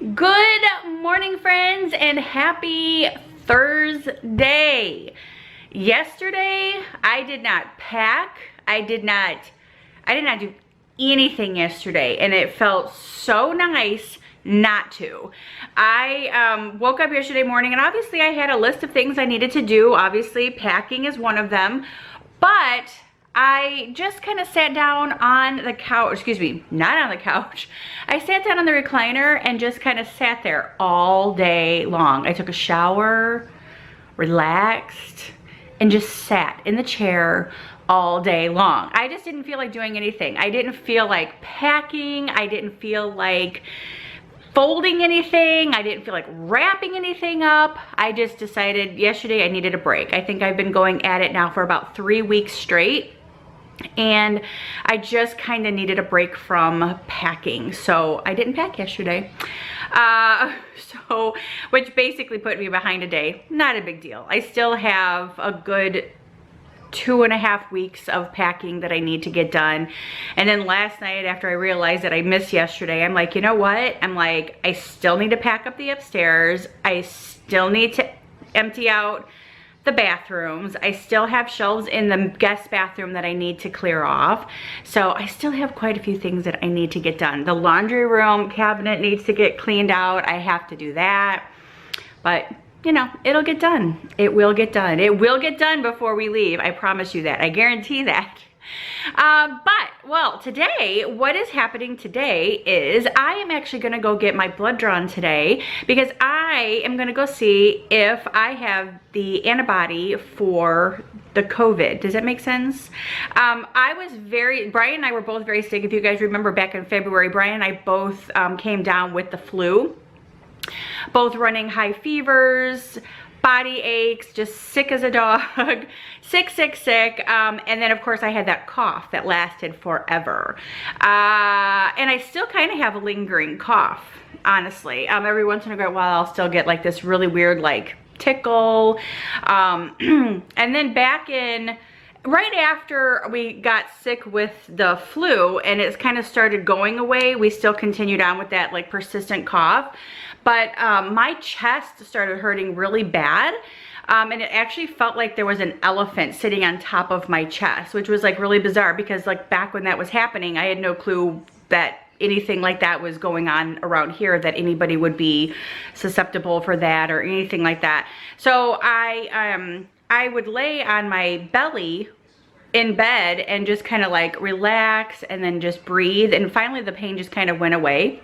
Good morning, friends, and happy Thursday. Yesterday, I did not pack. I did not do anything yesterday, and it felt so nice not to. I woke up yesterday morning, and obviously I had a list of things I needed to do. Obviously, packing is one of them, but I just kind of sat down on the couch, excuse me, not on the couch. I sat down on the recliner and just kind of sat there all day long. I took a shower, relaxed, and just sat in the chair all day long. I just didn't feel like doing anything. I didn't feel like packing. I didn't feel like folding anything. I didn't feel like wrapping anything up. I just decided yesterday I needed a break. I think I've been going at it now for about 3 weeks straight, and I just kind of needed a break from packing. So I didn't pack yesterday. Which basically put me behind a day. Not a big deal. I still have a good 2.5 weeks of packing that I need to get done. And then last night, after I realized that I missed yesterday, I'm like, you know what? I'm like, I still need to pack up the upstairs. I still need to empty out the bathrooms. I still have shelves in the guest bathroom that I need to clear off. So I still have quite a few things that I need to get done. The laundry room cabinet needs to get cleaned out. I have to do that. But you know, it'll get done. It will get done. It will get done before we leave. I promise you that. I guarantee that. Well, today, what is happening today is I am actually going to go get my blood drawn today, because I am going to go see if I have the antibody for the COVID. Does that make sense? Brian and I were both very sick. If you guys remember back in February, Brian and I both came down with the flu. Both running high fevers, body aches, just sick as a dog, sick. And then of course I had that cough that lasted forever. And I still kind of have a lingering cough, honestly. Every once in a while I'll still get like this really weird like tickle. And then right after we got sick with the flu and it's kind of started going away, we still continued on with that like persistent cough. But my chest started hurting really bad. And it actually felt like there was an elephant sitting on top of my chest, which was like really bizarre, because like back when that was happening, I had no clue that anything like that was going on around here, that anybody would be susceptible for that or anything like that. So I would lay on my belly in bed and just kind of like relax and then just breathe. And finally the pain just kind of went away.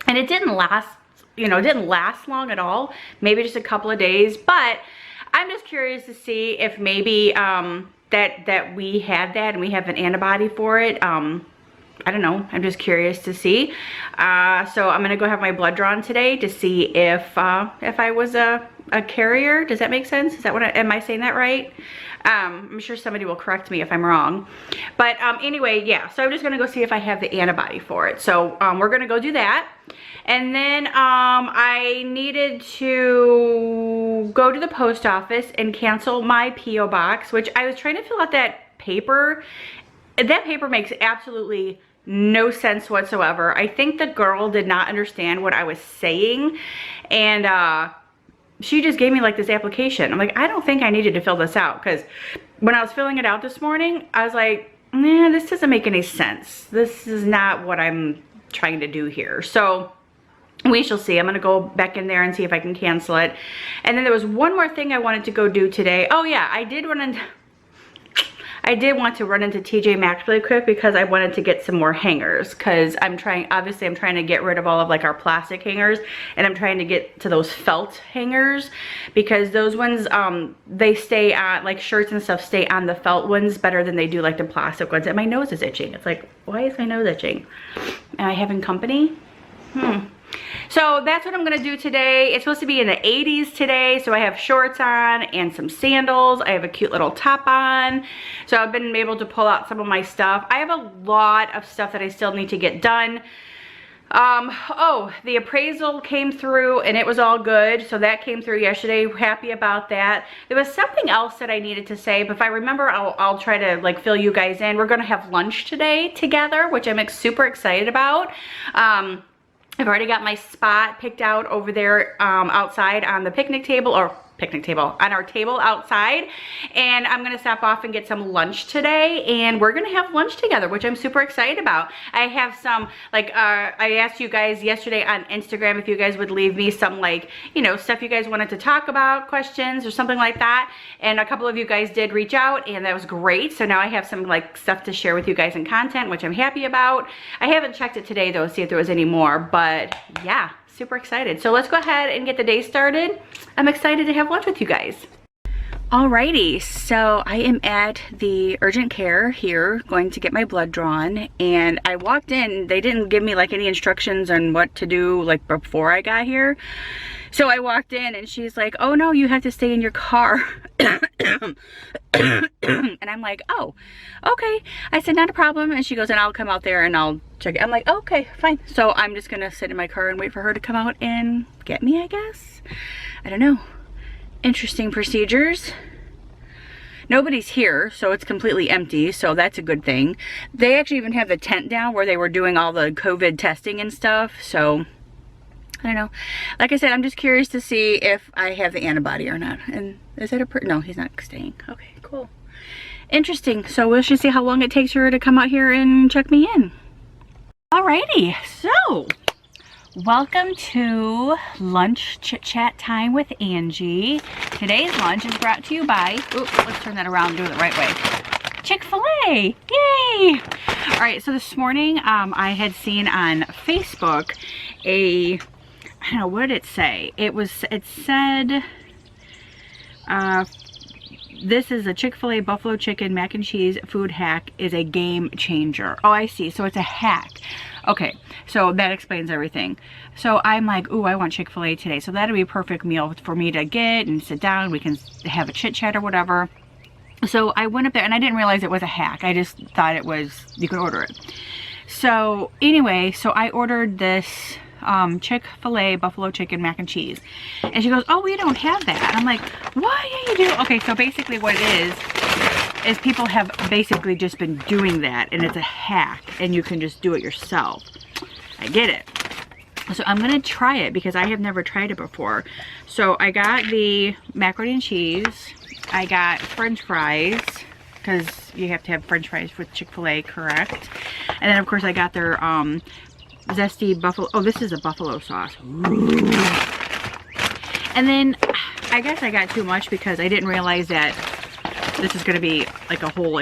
And it didn't last, you know, it didn't last long at all, maybe just a couple of days. But I'm just curious to see if maybe that we had that and we have an antibody for it. I don't know. I'm just curious to see. So I'm gonna go have my blood drawn today to see if I was a carrier. Does that make sense? Is that am I saying that right? I'm sure somebody will correct me if I'm wrong. But anyway, yeah. So I'm just gonna go see if I have the antibody for it. So we're gonna go do that. And then I needed to go to the post office and cancel my P.O. box, which I was trying to fill out that paper. That paper makes absolutely no sense whatsoever. I think the girl did not understand what I was saying, and she just gave me like this application. I'm like, I don't think I needed to fill this out, because when I was filling it out this morning, I was like, nah, this doesn't make any sense. This is not what I'm trying to do here. So we shall see. I'm gonna go back in there and see if I can cancel it. And then there was one more thing I wanted to go do today. Oh yeah, I did want to run into TJ Maxx really quick, because I wanted to get some more hangers, because obviously I'm trying to get rid of all of like our plastic hangers, and I'm trying to get to those felt hangers, because those ones, they stay on, like shirts and stuff stay on the felt ones better than they do like the plastic ones. And my nose is itching. It's like, why is my nose itching? Am I having company? So that's what I'm gonna do today. It's supposed to be in the 80s today, so I have shorts on and some sandals. I have a cute little top on. So I've been able to pull out some of my stuff. I have a lot of stuff that I still need to get done. Oh, the appraisal came through and it was all good. So that came through yesterday. Happy about that. There was something else that I needed to say, but if I remember, I'll try to like fill you guys in. We're gonna have lunch today together, which I'm super excited about. I've already got my spot picked out over there outside on the picnic table, or on our table outside, and I'm gonna stop off and get some lunch today, and we're gonna have lunch together, which I'm super excited about. I have some, like, I asked you guys yesterday on Instagram if you guys would leave me some, like, you know, stuff you guys wanted to talk about, questions or something like that, and a couple of you guys did reach out, and that was great. So now I have some, like, stuff to share with you guys in content, which I'm happy about. I haven't checked it today though, see if there was any more, but yeah, super excited. So let's go ahead and get the day started. I'm excited to have lunch with you guys. Alrighty, so I am at the urgent care here going to get my blood drawn, and I walked in, they didn't give me like any instructions on what to do like before I got here. So I walked in and she's like, oh no, you have to stay in your car. And I'm like, oh, okay. I said, not a problem. And she goes, and I'll come out there and I'll check it. I'm like, okay, fine. So I'm just gonna sit in my car and wait for her to come out and get me, I guess. I don't know. Interesting procedures. Nobody's here, so it's completely empty, so that's a good thing. They actually even have the tent down where they were doing all the COVID testing and stuff, so I don't know. Like I said, I'm just curious to see if I have the antibody or not. And is it a no, he's not staying. Okay, cool. Interesting. So we'll just see how long it takes her to come out here and check me in. Alrighty, so welcome to lunch chit chat time with Angie. Today's lunch is brought to you by, oops, let's turn that around and do it the right way. Chic Fil A, yay! All right, so this morning I had seen on Facebook I don't know, what did it say? It said, this is a Chick-fil-A buffalo chicken mac and cheese food hack is a game changer. Oh, I see. So it's a hack. Okay, so that explains everything. So I'm like, ooh, I want Chick-fil-A today. So that'd be a perfect meal for me to get and sit down. We can have a chit chat or whatever. So I went up there and I didn't realize it was a hack. I just thought it was, you could order it. So anyway, so I ordered this Chick-fil-A buffalo chicken mac and cheese, and she goes, oh, we don't have that. I'm like, why do you do? Okay, so basically what it is people have basically just been doing that, and it's a hack and you can just do it yourself. I get it. So I'm gonna try it because I have never tried it before. So I got the macaroni and cheese, I got french fries, because you have to have french fries with Chick-fil-A, correct? And then of course I got their zesty buffalo, oh, this is a buffalo sauce. Ooh. And then I guess I got too much because I didn't realize that this is gonna be like a whole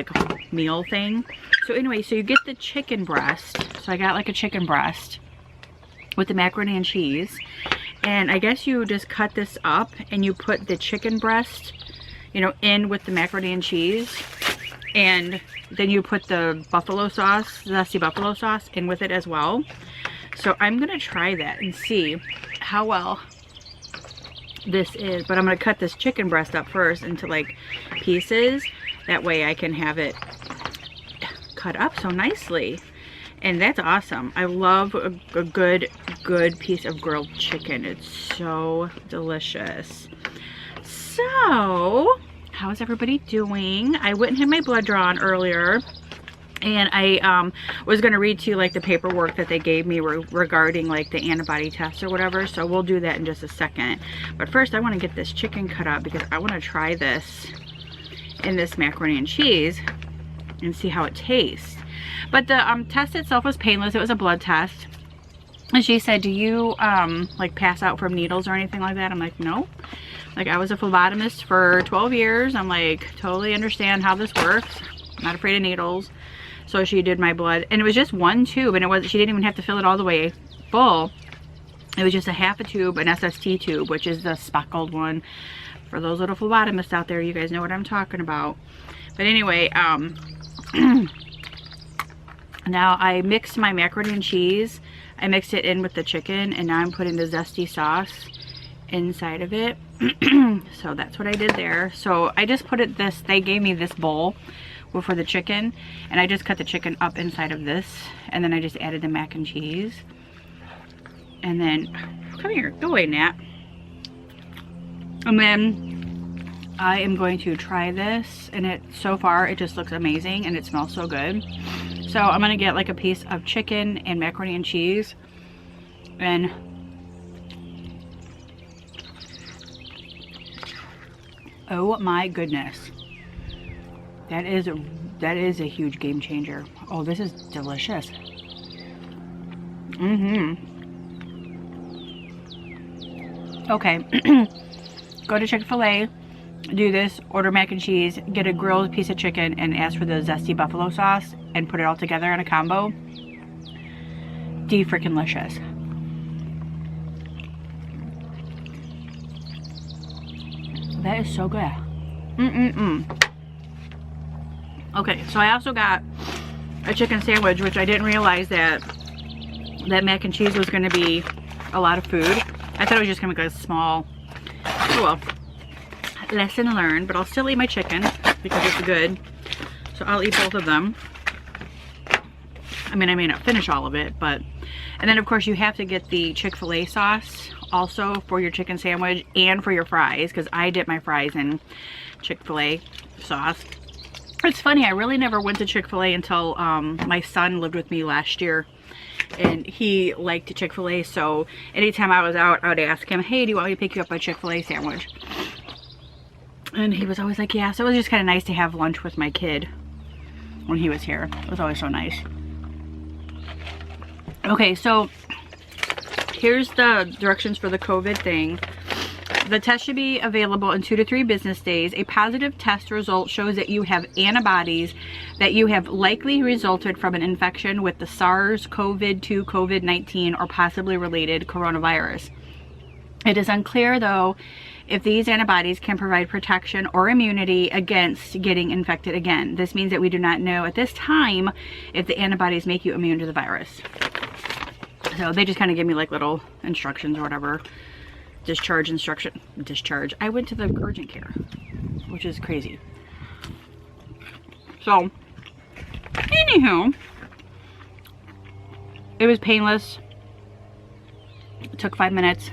meal thing. So anyway, so you get the chicken breast. So I got like a chicken breast with the macaroni and cheese, and I guess you just cut this up and you put the chicken breast, you know, in with the macaroni and cheese, and then you put the buffalo sauce, zesty buffalo sauce, in with it as well. So I'm gonna try that and see how well this is, but I'm gonna cut this chicken breast up first into like pieces. That way I can have it cut up so nicely. And that's awesome. I love a good piece of grilled chicken. It's so delicious. So, how is everybody doing? I went and had my blood drawn earlier, and I was going to read to you like the paperwork that they gave me regarding like the antibody test or whatever. So we'll do that in just a second. But first I want to get this chicken cut up because I want to try this in this macaroni and cheese and see how it tastes. But the test itself was painless. It was a blood test. And she said, do you like pass out from needles or anything like that? I'm like, no. Like, I was a phlebotomist for 12 years. I'm like, totally understand how this works. I'm not afraid of needles. So she did my blood, and it was just one tube, and she didn't even have to fill it all the way full. It was just a half a tube, an SST tube, which is the speckled one. For those little phlebotomists out there, you guys know what I'm talking about. But anyway, now I mixed my macaroni and cheese. I mixed it in with the chicken, and now I'm putting the zesty sauce inside of it. So that's what I did there. So I just put it they gave me this bowl for the chicken, and I just cut the chicken up inside of this, and then I just added the mac and cheese. And then, come here, go away, Nat. And then I am going to try this, and so far it just looks amazing and it smells so good. So I'm gonna get like a piece of chicken and macaroni and cheese And oh my goodness. That is a huge game changer. Oh, this is delicious. Okay. Go to Chic Fil A, do this, order mac and cheese, get a grilled piece of chicken, and ask for the zesty buffalo sauce, and put it all together in a combo. De-freaking-licious. That is so good. Okay, so I also got a chicken sandwich, which I didn't realize that mac and cheese was going to be a lot of food. I thought it was just going to be like a small, oh well, lesson learned, but I'll still eat my chicken because it's good. So I'll eat both of them. I mean, I may not finish all of it, but, and then of course you have to get the Chic Fil A sauce also for your chicken sandwich and for your fries, because I dip my fries in Chic Fil A sauce. It's funny, I really never went to Chic Fil A until my son lived with me last year, and he liked Chic Fil A, so anytime I was out, I would ask him, hey, do you want me to pick you up a Chic Fil A sandwich? And he was always like, yeah. So it was just kind of nice to have lunch with my kid when he was here. It was always so nice. Okay, so here's the directions for the COVID thing. The test should be available in 2 to 3 business days. A positive test result shows that you have antibodies that you have likely resulted from an infection with the SARS-CoV-2, COVID-19, or possibly related coronavirus. It is unclear, though, if these antibodies can provide protection or immunity against getting infected again. This means that we do not know at this time if the antibodies make you immune to the virus. So they just kind of give me like little instructions or whatever. Discharge instruction. Discharge. I went to the urgent care, which is crazy. So, anywho, it was painless. It took 5 minutes.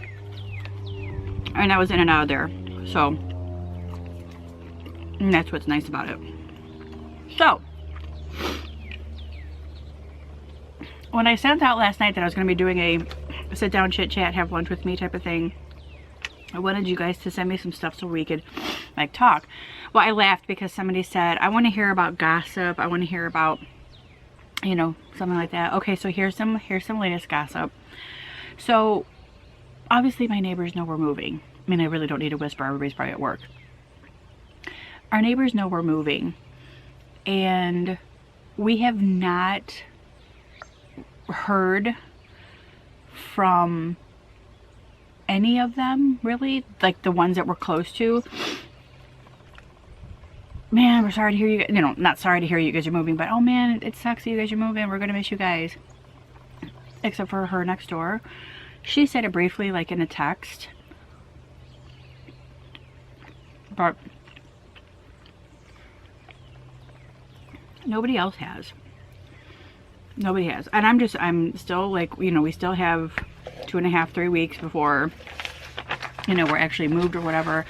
And I was in and out of there. So, and that's what's nice about it. So, when I sent out last night that I was going to be doing a sit down chit chat, have lunch with me type of thing, I wanted you guys to send me some stuff so we could like talk. Well, I laughed because somebody said, I want to hear about gossip. I want to hear about, you know, something like that. Okay, so here's some latest gossip. So obviously my neighbors know we're moving. I mean, I really don't need to whisper. Everybody's probably at work. Our neighbors know we're moving, and we have not heard from any of them, really, like the ones that we're close to. Man, we're sorry to hear you, you know, not sorry to hear you guys are moving, but oh man, it sucks that you guys are moving. We're gonna miss you guys. Except for her next door. She said it briefly, like in a text, but nobody else has. Nobody has. And I'm still like, you know, we still have 2.5, 3 weeks before, you know, we're actually moved or whatever.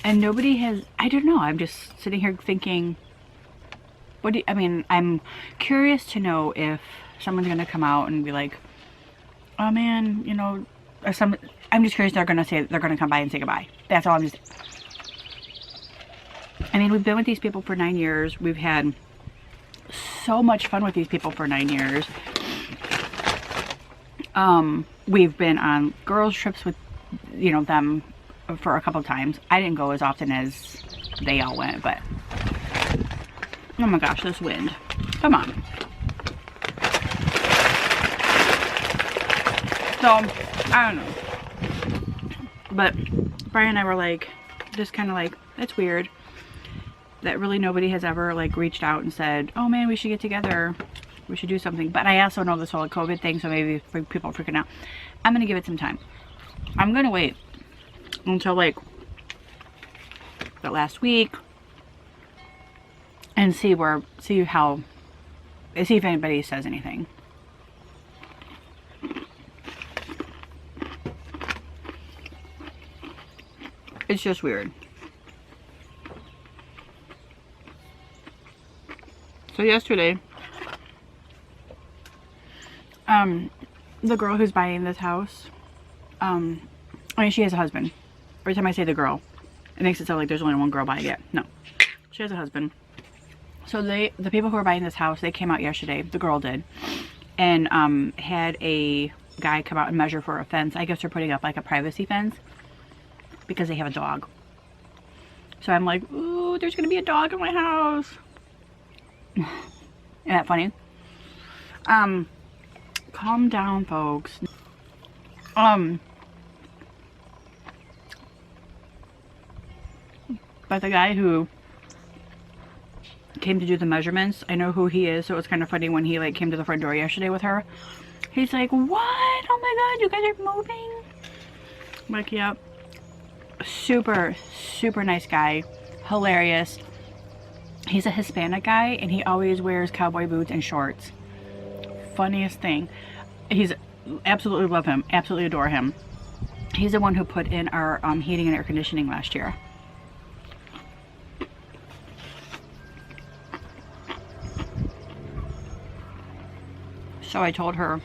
And nobody has, I don't know, I'm just sitting here thinking, I mean, I'm curious to know if someone's going to come out and be like, oh man, you know, or I'm just curious they're going to come by and say goodbye. That's all. I mean, we've been with these people for 9 years. We've had so much fun with these people for 9 years. We've been on girls trips with, you know, them for a couple of times. I didn't go as often as they all went, but oh my gosh, this wind. Come on. So, I don't know. But Brian and I were like, just kind of like, it's weird that really nobody has ever like reached out and said, oh man, we should get together, we should do something. But I also know this whole COVID thing, so maybe people are freaking out. I'm gonna give it some time. I'm gonna wait until like the last week and see if anybody says anything. It's just weird. So yesterday, the girl who's buying this house, I mean, she has a husband. Every time I say the girl, it makes it sound like there's only one girl buying it. No, she has a husband. So the people who are buying this house, they came out yesterday, the girl did, and had a guy come out and measure for a fence. I guess they're putting up like a privacy fence because they have a dog. So I'm like, ooh, there's gonna be a dog in my house. Isn't that funny? Calm down, folks. But the guy who came to do the measurements, I know who he is, so it was kind of funny when he like came to the front door yesterday with her. He's like, what? Oh my god, you guys are moving? I'm like, yep. Super, super nice guy. Hilarious. He's a Hispanic guy, and he always wears cowboy boots and shorts. Funniest thing. He's absolutely love him. Absolutely adore him. He's the one who put in our heating and air conditioning last year. So I told her,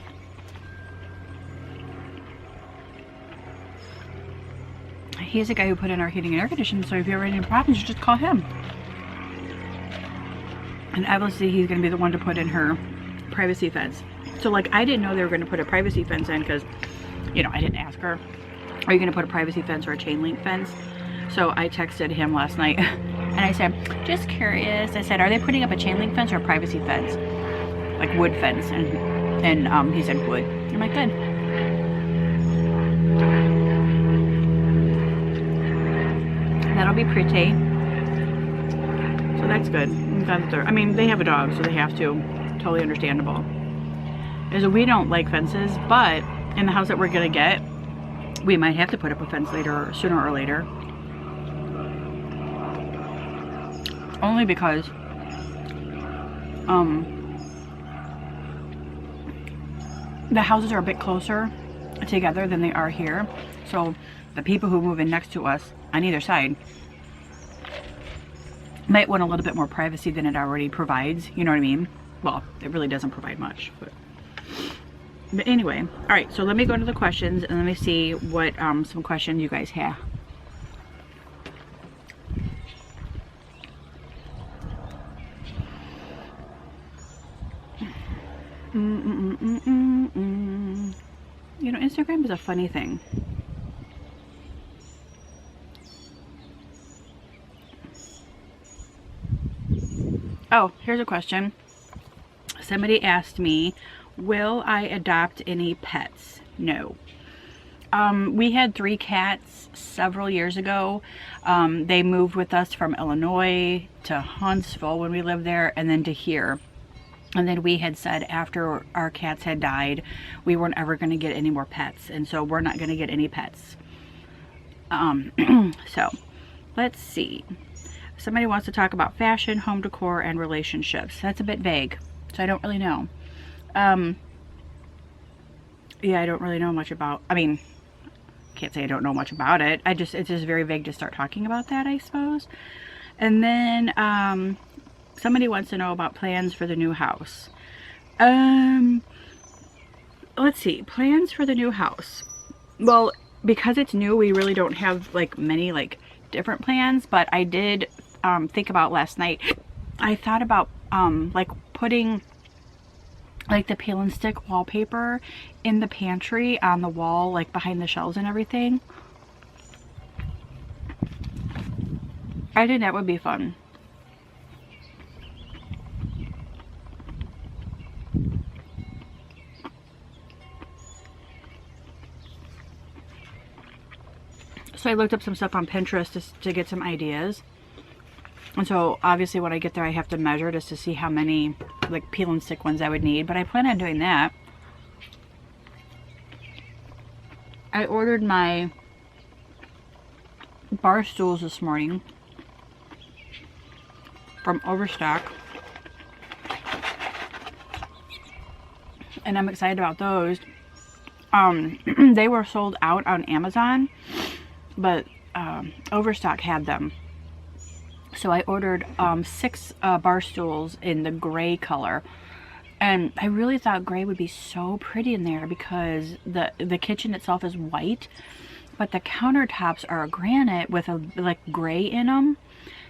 he's the guy who put in our heating and air conditioning, so if you ever have any problems, you just call him. And obviously he's going to be the one to put in her privacy fence. So like, I didn't know they were going to put a privacy fence in because, you know, I didn't ask her, are you going to put a privacy fence or a chain link fence? So I texted him last night and I said, just curious. I said, are they putting up a chain link fence or a privacy fence? Like wood fence. And he said wood. I'm like, good. That'll be pretty. So that's good. I'm glad that they're, I mean, they have a dog, so they have to. Totally understandable. Is we don't like fences, but in the house that we're gonna get, we might have to put up a fence later, sooner or later. Only because the houses are a bit closer together than they are here. So the people who move in next to us on either side might want a little bit more privacy than it already provides. You know what I mean? Well, it really doesn't provide much. But anyway, all right. So let me go to the questions and let me see what some questions you guys have. You know, Instagram is a funny thing. Oh, here's a question. Somebody asked me, will I adopt any pets? No. We had 3 cats several years ago. They moved with us from Illinois to Huntsville when we lived there, and then to here. And then we had said after our cats had died, we weren't ever going to get any more pets. And so we're not going to get any pets. So, let's see. Somebody wants to talk about fashion, home decor, and relationships. That's a bit vague, so I don't really know. Yeah, I don't really know much about, I mean, can't say I don't know much about it. It's just very vague to start talking about that, I suppose. And then, somebody wants to know about plans for the new house. Let's see, plans for the new house. Well, because it's new, we really don't have like many like different plans, but I did think about last night. I thought about like putting like the peel and stick wallpaper in the pantry on the wall, like behind the shelves and everything. I think that would be fun. So I looked up some stuff on Pinterest to get some ideas. And so obviously when I get there I have to measure just to see how many like peel and stick ones I would need. But I plan on doing that. I ordered my bar stools this morning from Overstock. And I'm excited about those. They were sold out on Amazon, but Overstock had them. So I ordered 6 bar stools in the gray color. And I really thought gray would be so pretty in there because the kitchen itself is white, but the countertops are granite with a like gray in them.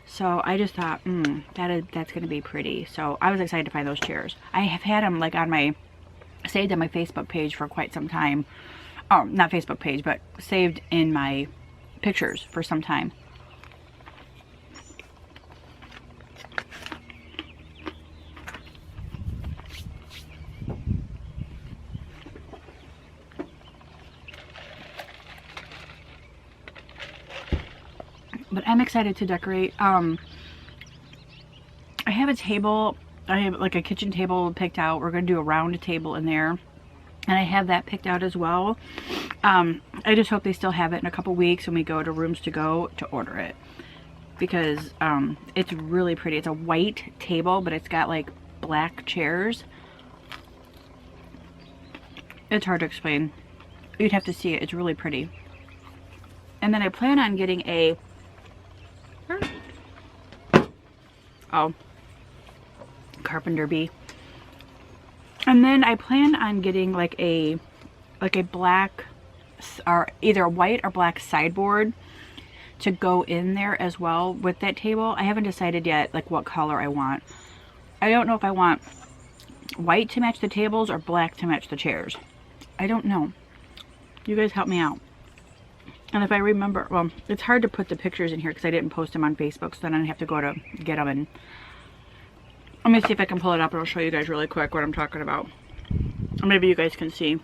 So I just thought, that's gonna be pretty. So I was excited to find those chairs. I have had them like on my, saved on my Facebook page for quite some time. Oh, not Facebook page, but saved in my pictures for some time. But I'm excited to decorate. I have a table. I have like a kitchen table picked out. We're going to do a round table in there. And I have that picked out as well. I just hope they still have it in a couple weeks when we go to Rooms to Go to order it. Because it's really pretty. It's a white table, but it's got like black chairs. It's hard to explain. You'd have to see it. It's really pretty. And then I plan on getting a... Oh. Carpenter bee. And then I plan on getting like a black, or either a white or black sideboard to go in there as well with that table. I haven't decided yet like what color I want. I don't know if I want white to match the tables or black to match the chairs. I don't know. You guys help me out. And if I remember, well, it's hard to put the pictures in here because I didn't post them on Facebook, so then I have to go to get them. And let me see if I can pull it up and I'll show you guys really quick what I'm talking about. Or maybe you guys can see.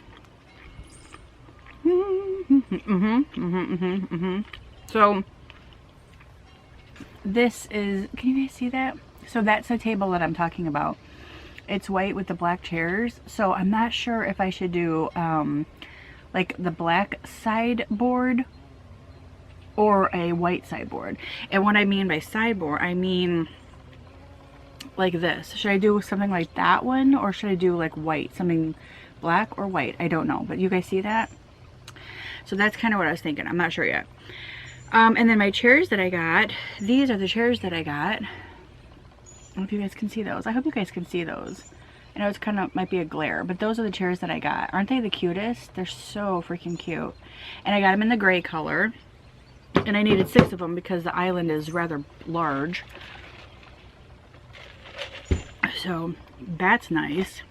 So this is, can you guys see that? So that's the table that I'm talking about. It's white with the black chairs. So I'm not sure if I should do like the black sideboard or a white sideboard. And what I mean by sideboard, I mean like this. Should I do something like that one, or should I do like white, something black or white? I don't know, but you guys see that? So that's kind of what I was thinking. I'm not sure yet. And then my chairs that I got, these are the chairs that I got. I don't know if you guys can see those. I hope you guys can see those. I know it's kind of might be a glare, but those are the chairs that I got. Aren't they the cutest? They're so freaking cute. And I got them in the gray color. And I needed 6 of them because the island is rather large. So that's nice.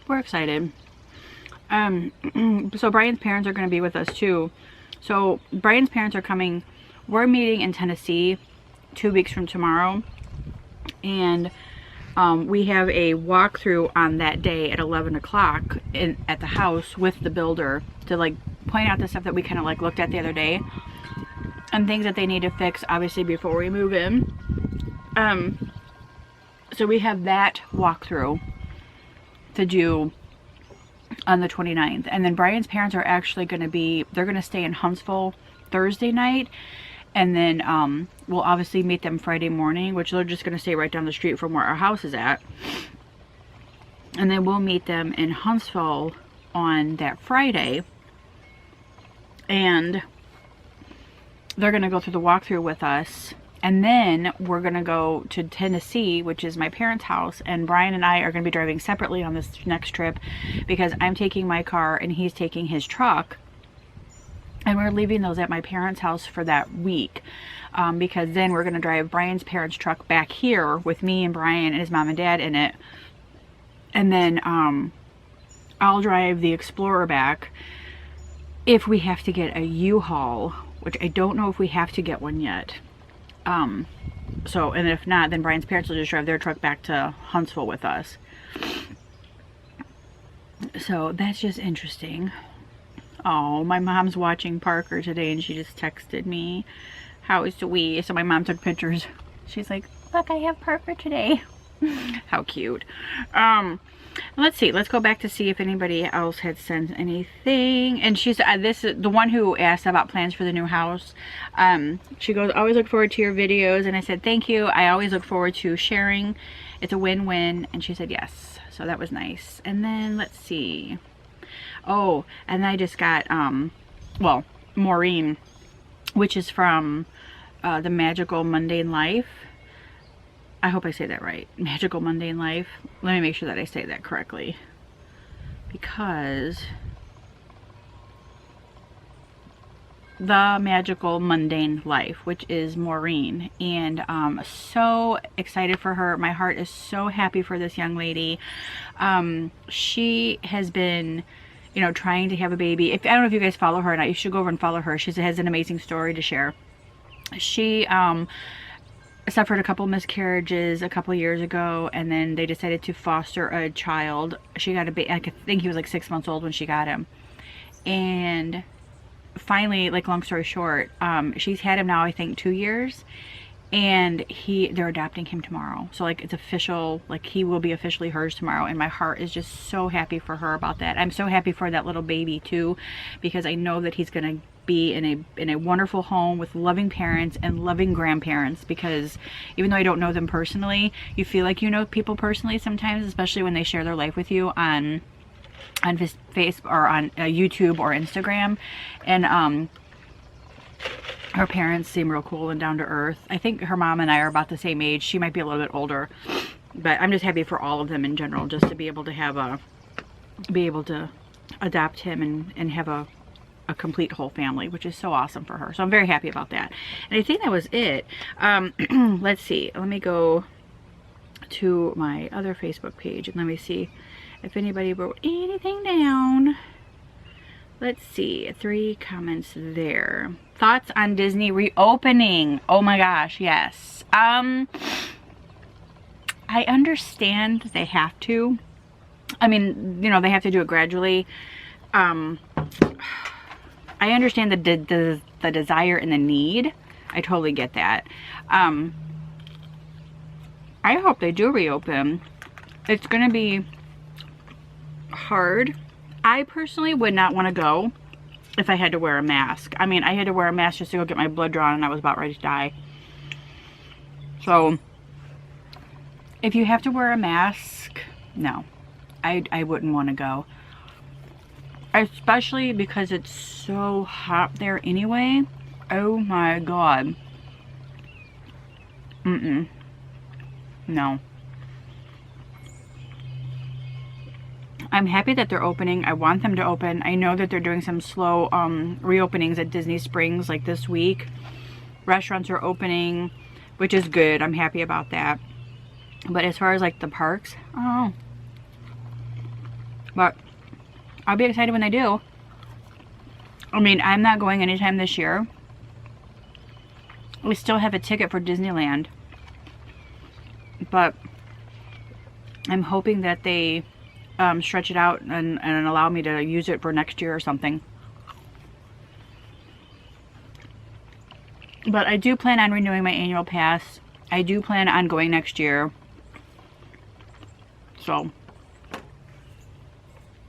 We're excited. So Brian's parents are going to be with us too. So Brian's parents are coming. We're meeting in Tennessee 2 weeks from tomorrow. And we have a walkthrough on that day at 11 o'clock at the house with the builder to like point out the stuff that we kind of like looked at the other day and things that they need to fix obviously before we move in. So we have that walkthrough to do on the 29th, and then Brian's parents are actually going to be, they're going to stay in Huntsville Thursday night, and then we'll obviously meet them Friday morning, which they're just going to stay right down the street from where our house is at, and then we'll meet them in Huntsville on that Friday, and they're going to go through the walkthrough with us. And then we're going to go to Tennessee, which is my parents' house. And Brian and I are going to be driving separately on this next trip because I'm taking my car and he's taking his truck. And we're leaving those at my parents' house for that week. Because then we're going to drive Brian's parents' truck back here with me and Brian and his mom and dad in it. And then I'll drive the Explorer back if we have to get a U-Haul, which I don't know if we have to get one yet. So, and if not, then Brian's parents will just drive their truck back to Huntsville with us. So that's just interesting. Oh, my mom's watching Parker today and she just texted me, how is we? So my mom took pictures. She's like, look, I have Parker today. How cute. Let's see, let's go back to see if anybody else had sent anything. And she's this is the one who asked about plans for the new house. She goes, always look forward to your videos, and I said thank you. I always look forward to sharing. It's a win-win. And she said yes, so that was nice. And then let's see, Oh, and I just got, well, Maureen, which is from the Magical Mundane Life. I hope I say that right. Magical Mundane Life. Let me make sure that I say that correctly. Because the Magical Mundane Life, which is Maureen, and so excited for her. My heart is so happy for this young lady. She has been, you know, trying to have a baby. If I don't know if you guys follow her or not, you should go over and follow her. She has an amazing story to share. She suffered a couple miscarriages a couple years ago, and then they decided to foster a child. She got a baby. I think he was like 6 months old when she got him, and finally, like, long story short, she's had him now, I think 2 years, and they're adopting him tomorrow. So like, it's official, like he will be officially hers tomorrow, and my heart is just so happy for her about that. I'm so happy for that little baby too, because I know that he's gonna be in a wonderful home with loving parents and loving grandparents, because even though I don't know them personally, you feel like you know people personally sometimes, especially when they share their life with you on Facebook or on YouTube or Instagram. And her parents seem real cool and down to earth. I think her mom and I are about the same age. She might be a little bit older, but I'm just happy for all of them in general, just to be able to adopt him and have a complete whole family, which is so awesome for her. So I'm very happy about that. And I think that was it. Let's see. Let me go to my other Facebook page and let me see if anybody wrote anything down. Let's see, 3 comments there. Thoughts on Disney reopening? Oh my gosh, yes. I understand that they have to. I mean, you know, they have to do it gradually. I understand the desire and the need. I totally get that. I hope they do reopen. It's gonna be hard. I personally would not want to go if I had to wear a mask. I mean, I had to wear a mask just to go get my blood drawn, and I was about ready to die. So if you have to wear a mask, no, I wouldn't want to go, especially because it's so hot there anyway. Oh my god. No. I'm happy that they're opening. I want them to open. I know that they're doing some slow reopenings at Disney Springs like this week. Restaurants are opening, which is good. I'm happy about that. But as far as like the parks, oh. But I'll be excited when they do. I mean, I'm not going anytime this year. We still have a ticket for Disneyland. But I'm hoping that they stretch it out and allow me to use it for next year or something. But I do plan on renewing my annual pass. I do plan on going next year. So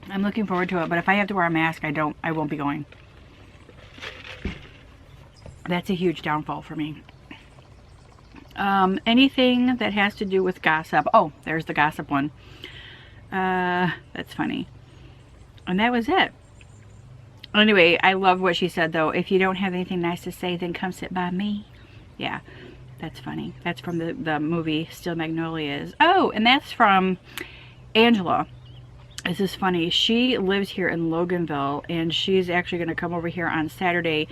I'm looking forward to it. But if I have to wear a mask, I won't be going. That's a huge downfall for me. Anything that has to do with gossip. Oh, there's the gossip one. That's funny. And that was it. Anyway, I love what she said though. If you don't have anything nice to say, then come sit by me. Yeah, that's funny. That's from the movie Steel Magnolias. Oh, and that's from Angela. This is funny. She lives here in Loganville, and she's actually going to come over here on Saturday.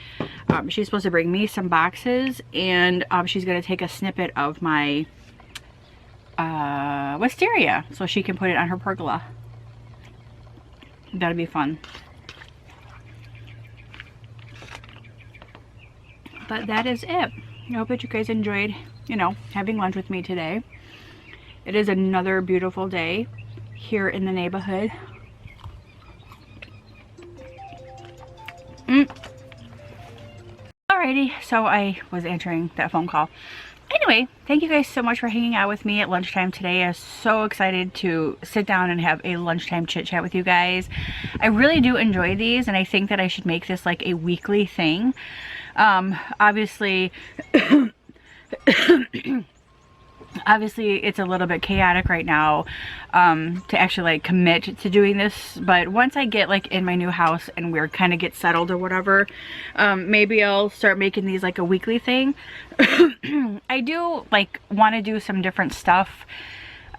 She's supposed to bring me some boxes, and she's going to take a snippet of my wisteria so she can put it on her pergola. That'll be fun. But that is it. I hope that you guys enjoyed, you know, having lunch with me today. It is another beautiful day here in the neighborhood. Alrighty, so I was answering that phone call. Anyway, thank you guys so much for hanging out with me at lunchtime today. I was so excited to sit down and have a lunchtime chit chat with you guys. I really do enjoy these, and I think that I should make this like a weekly thing. Obviously, Obviously it's a little bit chaotic right now to actually like commit to doing this, but once I get like in my new house and we're kind of get settled or whatever, maybe I'll start making these like a weekly thing. I do like want to do some different stuff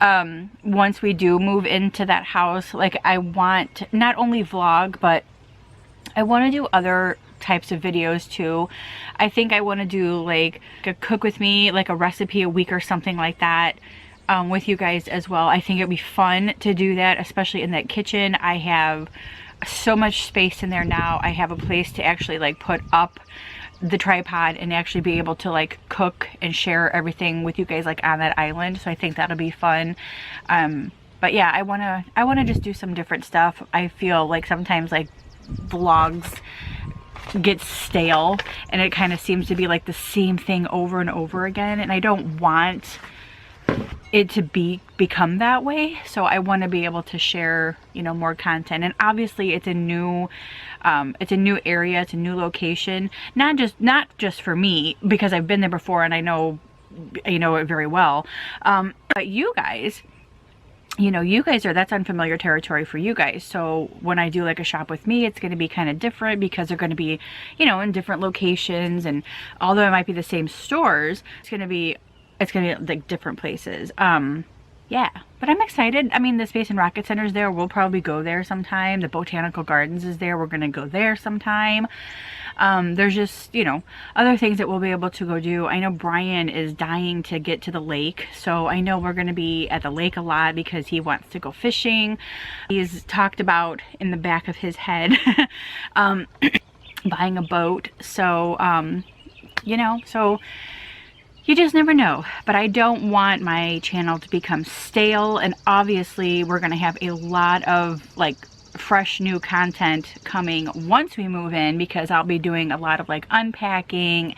once we do move into that house. Like I want not only vlog, but I want to do other types of videos too. I think I want to do like a cook with me, like a recipe a week or something like that, with you guys as well. I think it'd be fun to do that, especially in that kitchen. I have so much space in there now. I have a place to actually like put up the tripod and actually be able to like cook and share everything with you guys like on that island. So I think that'll be fun. But yeah, I want to just do some different stuff. I feel like sometimes like vlogs get stale and it kind of seems to be like the same thing over and over again, and I don't want it to become that way. So I want to be able to share, you know, more content. And obviously it's a new area, it's a new location, not just for me, because I've been there before and I know it very well, but you guys, you know, that's unfamiliar territory for you guys. So when I do like a shop with me, it's going to be kind of different because they're going to be, you know, in different locations, and although it might be the same stores, it's going to be like different places. Yeah, but I'm excited. I mean, the Space and Rocket Center is there. We'll probably go there sometime. The Botanical Gardens is there. We're going to go there sometime. There's just, you know, other things that we'll be able to go do. I know Brian is dying to get to the lake, so I know we're going to be at the lake a lot because he wants to go fishing. He's talked about in the back of his head buying a boat. So, you know, so you just never know. But I don't want my channel to become stale, and obviously we're going to have a lot of like fresh new content coming once we move in, because I'll be doing a lot of like unpacking,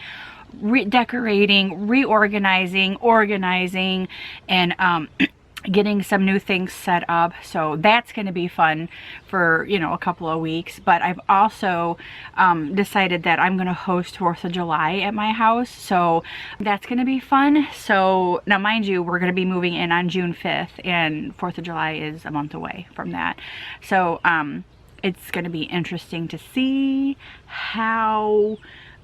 redecorating, reorganizing, organizing, and getting some new things set up. So that's going to be fun for, you know, a couple of weeks. But I've also decided that I'm going to host 4th of July at my house, so that's going to be fun. So now, mind you, we're going to be moving in on June 5th, and 4th of July is a month away from that. So it's going to be interesting to see how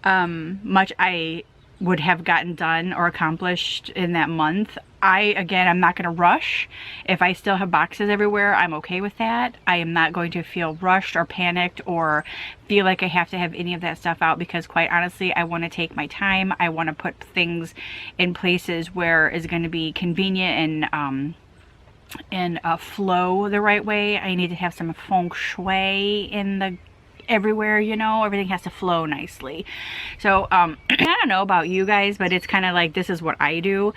much I would have gotten done or accomplished in that month. I'm not going to rush. If I still have boxes everywhere, I'm okay with that. I am not going to feel rushed or panicked or feel like I have to have any of that stuff out, because quite honestly, I want to take my time. I want to put things in places where it's going to be convenient and flow the right way. I need to have some feng shui in the everywhere, you know, everything has to flow nicely. So I don't know about you guys, but it's kind of like, this is what I do.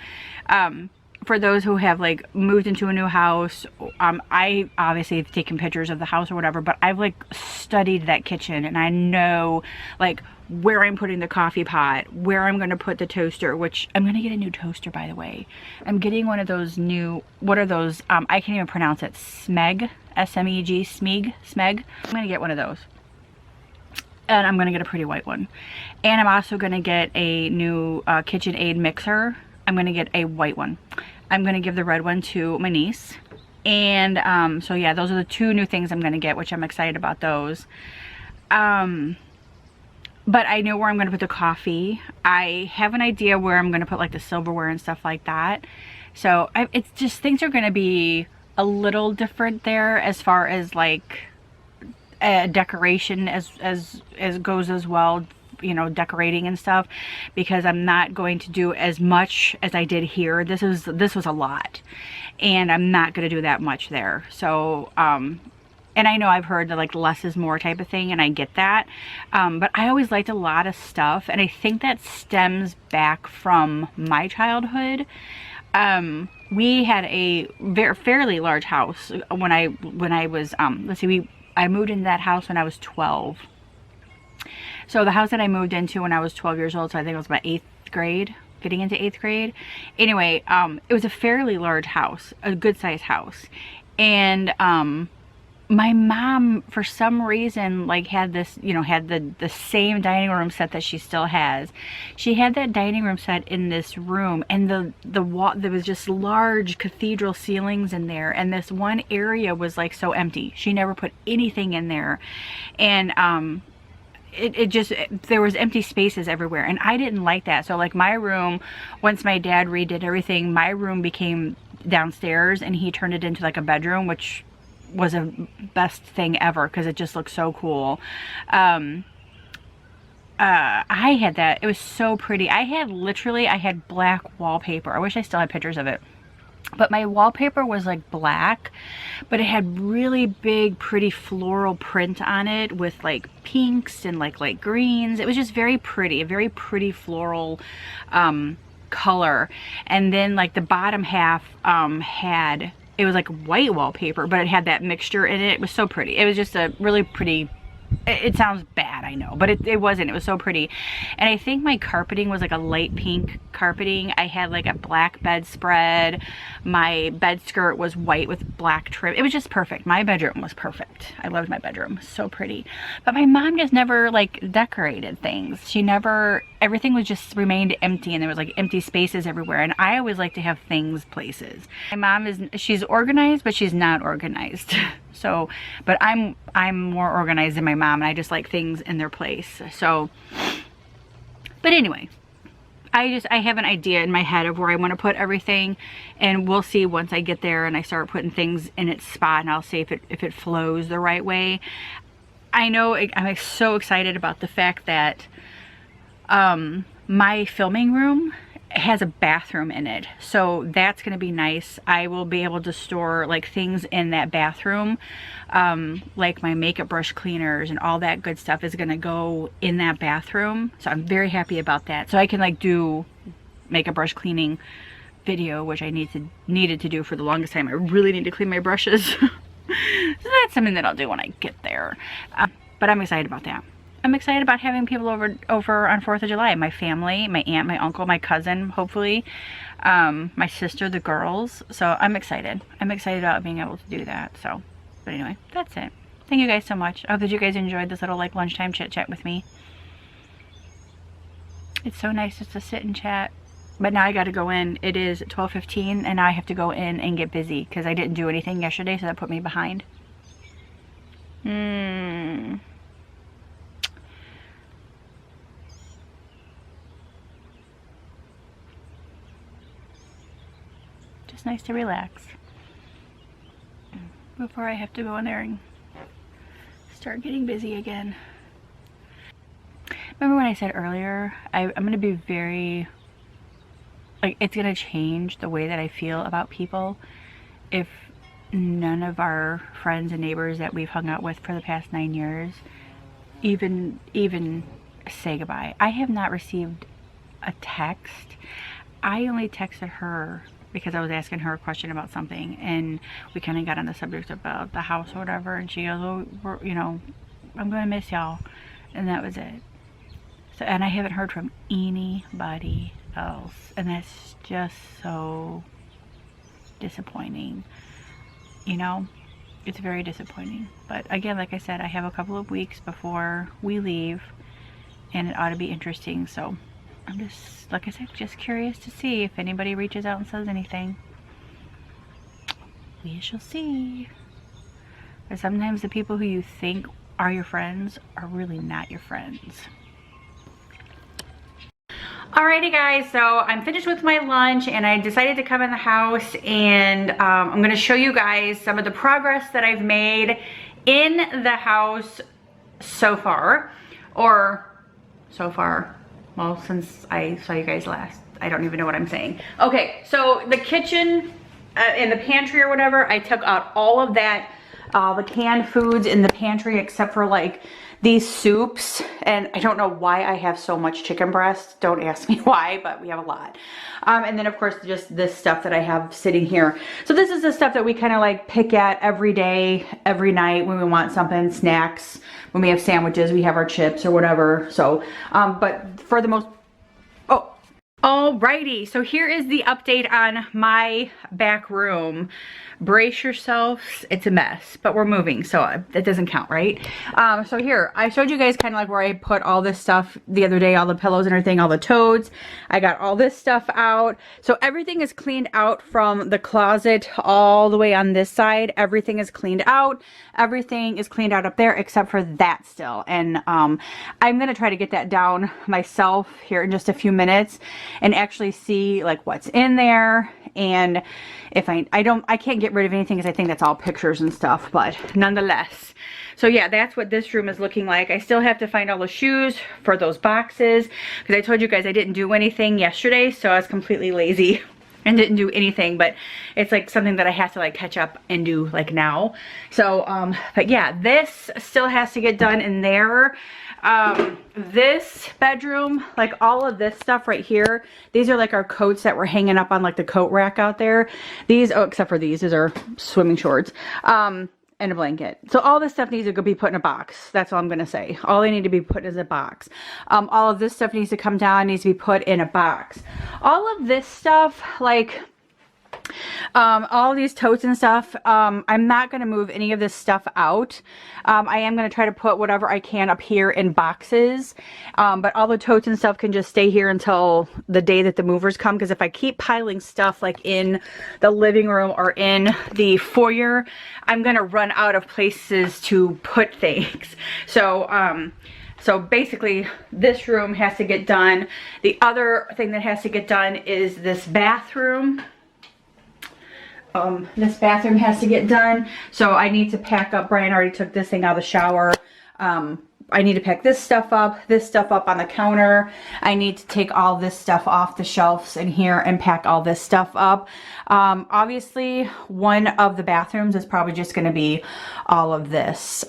For those who have like moved into a new house, I obviously have taken pictures of the house or whatever, but I've like studied that kitchen, and I know like where I'm putting the coffee pot, where I'm going to put the toaster, which I'm going to get a new toaster, by the way. I'm getting one of those new, what are those? I can't even pronounce it. Smeg, S-M-E-G, Smeg. I'm going to get one of those. And I'm going to get a pretty white one. And I'm also going to get a new KitchenAid mixer. I'm going to get a white one. I'm going to give the red one to my niece. And so yeah, those are the two new things I'm going to get, which I'm excited about those. But I know where I'm going to put the coffee. I have an idea where I'm going to put like the silverware and stuff like that. So it's just, things are going to be a little different there as far as like decoration as goes as well, you know, decorating and stuff, because I'm not going to do as much as I did here. This was a lot, and I'm not going to do that much there. So and I know I've heard that like less is more type of thing, and I get that, but I always liked a lot of stuff, and I think that stems back from my childhood. We had a fairly large house when I was let's see, I moved into that house when I was 12. So the house that I moved into when I was 12 years old, so I think it was about 8th grade, getting into 8th grade. Anyway, it was a fairly large house, a good sized house. And my mom, for some reason, like had this, you know, had the same dining room set that she still has. She had that dining room set in this room, and the wall, there was just large cathedral ceilings in there, and this one area was like so empty. She never put anything in there, and it just, there was empty spaces everywhere, and I didn't like that. So like my room, once my dad redid everything, my room became downstairs, and he turned it into like a bedroom, which was a best thing ever because it just looked so cool. I had that. It was so pretty. I had black wallpaper. I wish I still had pictures of it. But my wallpaper was like black, but it had really big, pretty floral print on it with like pinks and like light greens. It was just very pretty, a very pretty floral color. And then like the bottom half it was like white wallpaper, but it had that mixture in it. It was so pretty. It was just a really pretty, it sounds bad, I know, but it wasn't. It was so pretty. And I think my carpeting was like a light pink carpeting. I had like a black bedspread. My bed skirt was white with black trim. It was just perfect. My bedroom was perfect. I loved my bedroom. So pretty. But my mom just never like decorated things. She never, everything was just remained empty, and there was like empty spaces everywhere. And I always like to have things places. My mom she's organized, but she's not organized. So, but I'm more organized than my mom, and I just like things in their place. So, but anyway, I have an idea in my head of where I want to put everything, and we'll see once I get there and I start putting things in its spot, and I'll see if it flows the right way. I know I'm so excited about the fact that my filming room has a bathroom in it, so that's going to be nice. I will be able to store like things in that bathroom, like my makeup brush cleaners and all that good stuff is going to go in that bathroom. So I'm very happy about that. So I can like do makeup brush cleaning video, which I needed to do for the longest time. I really need to clean my brushes. So that's something that I'll do when I get there. But I'm excited about that. I'm excited about having people over on 4th of July. My family, my aunt, my uncle, my cousin, hopefully, my sister, the girls. So I'm excited. I'm excited about being able to do that. So, but anyway, that's it. Thank you guys so much. I hope that you guys enjoyed this little like lunchtime chit chat with me. It's so nice just to sit and chat. But now I got to go in. It is 12:15, and now I have to go in and get busy because I didn't do anything yesterday, so that put me behind. Just nice to relax before I have to go in there and start getting busy again. Remember when I said earlier, I'm going to be very, like, it's going to change the way that I feel about people if none of our friends and neighbors that we've hung out with for the past 9 years even say goodbye. I have not received a text. I only texted her because I was asking her a question about something, and we kind of got on the subject about the house or whatever, and she goes, oh, you know, I'm going to miss y'all, and that was it. So, and I haven't heard from anybody else, and that's just so disappointing, you know. It's very disappointing. But again, like I said, I have a couple of weeks before we leave, and it ought to be interesting. So I'm just, like I said, just curious to see if anybody reaches out and says anything. We shall see. But sometimes the people who you think are your friends are really not your friends. Alrighty guys, so I'm finished with my lunch, and I decided to come in the house, and I'm going to show you guys some of the progress that I've made in the house so far. Well, since I saw you guys last. I don't even know what I'm saying. Okay, so the kitchen and the pantry or whatever, I took out all of that, the canned foods in the pantry except for like these soups. And I don't know why I have so much chicken breast. Don't ask me why, but we have a lot. And then of course just this stuff that I have sitting here. So this is the stuff that we kind of like pick at every day, every night when we want something, snacks. When we have sandwiches, we have our chips or whatever. So, but for the most, oh Alrighty, so here is the update on my back room. Brace yourselves, it's a mess, but we're moving, so that doesn't count, right? So here, I showed you guys kind of like where I put all this stuff the other day, all the pillows and everything, all the totes. I got all this stuff out. So everything is cleaned out from the closet all the way on this side. Everything is cleaned out. Everything is cleaned out up there except for that still. And I'm gonna try to get that down myself here in just a few minutes and actually see like what's in there. And if I can't get rid of anything because I think that's all pictures and stuff, but nonetheless. So yeah, that's what this room is looking like. I still have to find all the shoes for those boxes because I told you guys I didn't do anything yesterday, so I was completely lazy and didn't do anything, but it's like something that I have to like catch up and do like now. So but yeah, this still has to get done in there. This bedroom, like all of this stuff right here, these are like our coats that were hanging up on like the coat rack out there. These, oh, except for these are swimming shorts, and a blanket. So all this stuff needs to be put in a box. That's all I'm gonna say. All they need to be put is a box. All of this stuff needs to come down, needs to be put in a box. All of this stuff, like all these totes and stuff, I'm not going to move any of this stuff out. I am going to try to put whatever I can up here in boxes, but all the totes and stuff can just stay here until the day that the movers come, because if I keep piling stuff like in the living room or in the foyer, I'm going to run out of places to put things. So basically this room has to get done. The other thing that has to get done is this bathroom. This bathroom has to get done, so I need to pack up. Brian already took this thing out of the shower. I need to pack this stuff up on the counter. I need to take all this stuff off the shelves in here and pack all this stuff up. Obviously, one of the bathrooms is probably just going to be all of this.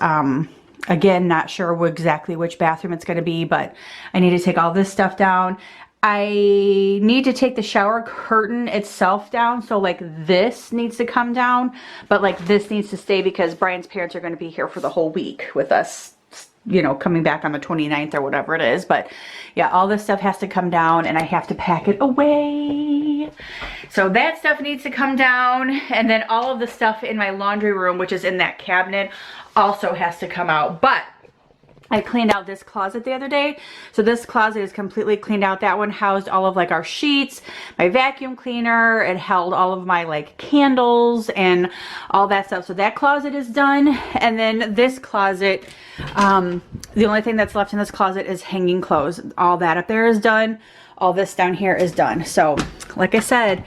Again, not sure exactly which bathroom it's going to be, but I need to take all this stuff down. I need to take the shower curtain itself down, so like this needs to come down, but like this needs to stay because Brian's parents are going to be here for the whole week with us, you know, coming back on the 29th or whatever it is. But yeah, all this stuff has to come down and I have to pack it away. So that stuff needs to come down, and then all of the stuff in my laundry room, which is in that cabinet, also has to come out. But I cleaned out this closet the other day. So this closet is completely cleaned out. That one housed all of like our sheets, my vacuum cleaner. It held all of my like candles and all that stuff. So that closet is done. And then this closet, the only thing that's left in this closet is hanging clothes. All that up there is done. All this down here is done. So like I said,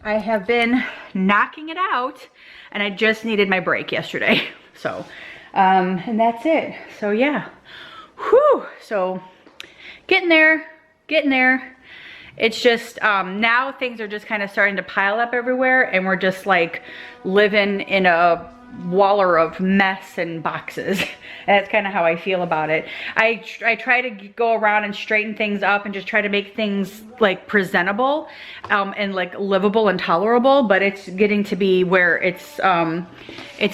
I have been knocking it out and I just needed my break yesterday. So and that's it. So yeah, whew. So getting there. It's just now things are just kind of starting to pile up everywhere, and we're just like living in a waller of mess and boxes. And that's kind of how I feel about it. I try to go around and straighten things up and just try to make things like presentable and like livable and tolerable, but it's getting to be where it's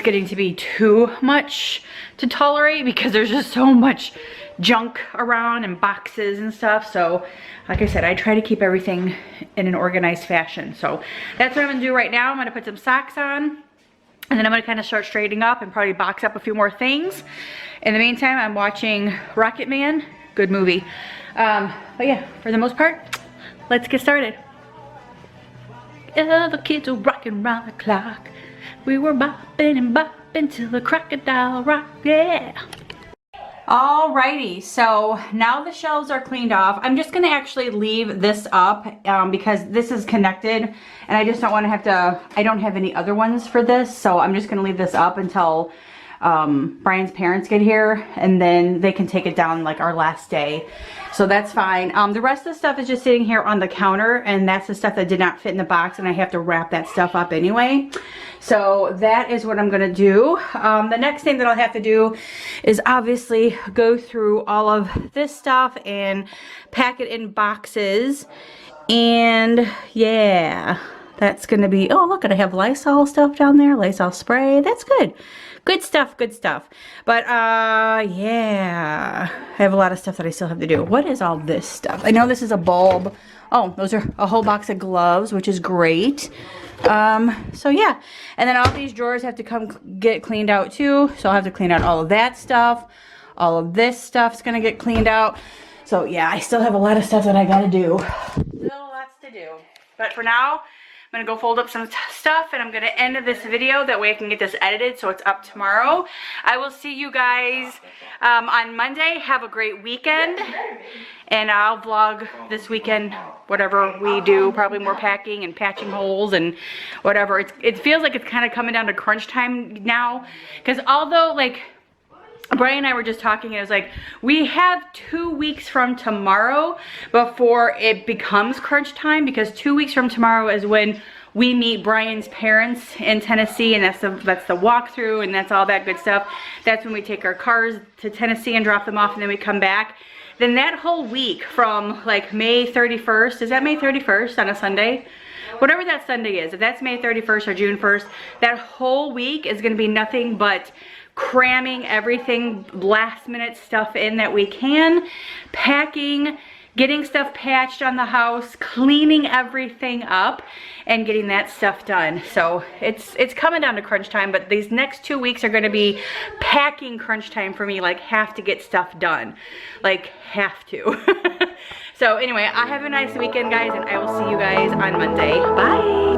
getting to be too much to tolerate because there's just so much junk around and boxes and stuff. So like I said, I try to keep everything in an organized fashion. So that's what I'm gonna do right now. I'm gonna put some socks on, and then I'm gonna kind of start straightening up and probably box up a few more things. In the meantime, I'm watching Rocket Man. Good movie. But yeah, for the most part, let's get started. Yeah, the kids were rocking around the clock. We were bopping and bopping till the crocodile rocked, yeah. Alrighty, so now the shelves are cleaned off. I'm just gonna actually leave this up because this is connected and I just don't want to have to, I don't have any other ones for this, so I'm just gonna leave this up until Brian's parents get here, and then they can take it down like our last day. So that's fine. The rest of the stuff is just sitting here on the counter, and that's the stuff that did not fit in the box, and I have to wrap that stuff up anyway. So that is what I'm gonna do. The next thing that I'll have to do is obviously go through all of this stuff and pack it in boxes. And yeah, That's gonna be, oh look, I have Lysol stuff down there, Lysol spray. That's good. Good stuff, good stuff. But yeah, I have a lot of stuff that I still have to do. What is all this stuff? I know this is a bulb. Oh, those are a whole box of gloves, which is great. So yeah, and then all these drawers have to come get cleaned out too. So I'll have to clean out all of that stuff. All of this stuff's gonna get cleaned out. So yeah, I still have a lot of stuff that I gotta do. Still lots to do. But for now, I'm gonna go fold up some stuff and I'm gonna end this video. That way I can get this edited so it's up tomorrow. I will see you guys on Monday. Have a great weekend. And I'll vlog this weekend, whatever we do, probably more packing and patching holes and whatever. It feels like it's kind of coming down to crunch time now. Because although like, Brian and I were just talking, and it was like, we have 2 weeks from tomorrow before it becomes crunch time, because 2 weeks from tomorrow is when we meet Brian's parents in Tennessee, and that's the walkthrough, and that's all that good stuff. That's when we take our cars to Tennessee and drop them off, and then we come back. Then that whole week from like May 31st, is that May 31st on a Sunday? Whatever that Sunday is, if that's May 31st or June 1st, that whole week is gonna be nothing but cramming everything, last minute stuff in that we can, packing, getting stuff patched on the house, cleaning everything up, and getting that stuff done. So it's coming down to crunch time, but these next 2 weeks are gonna be packing crunch time for me, like have to get stuff done, like have to. So anyway, I have a nice weekend, guys, and I will see you guys on Monday. Bye.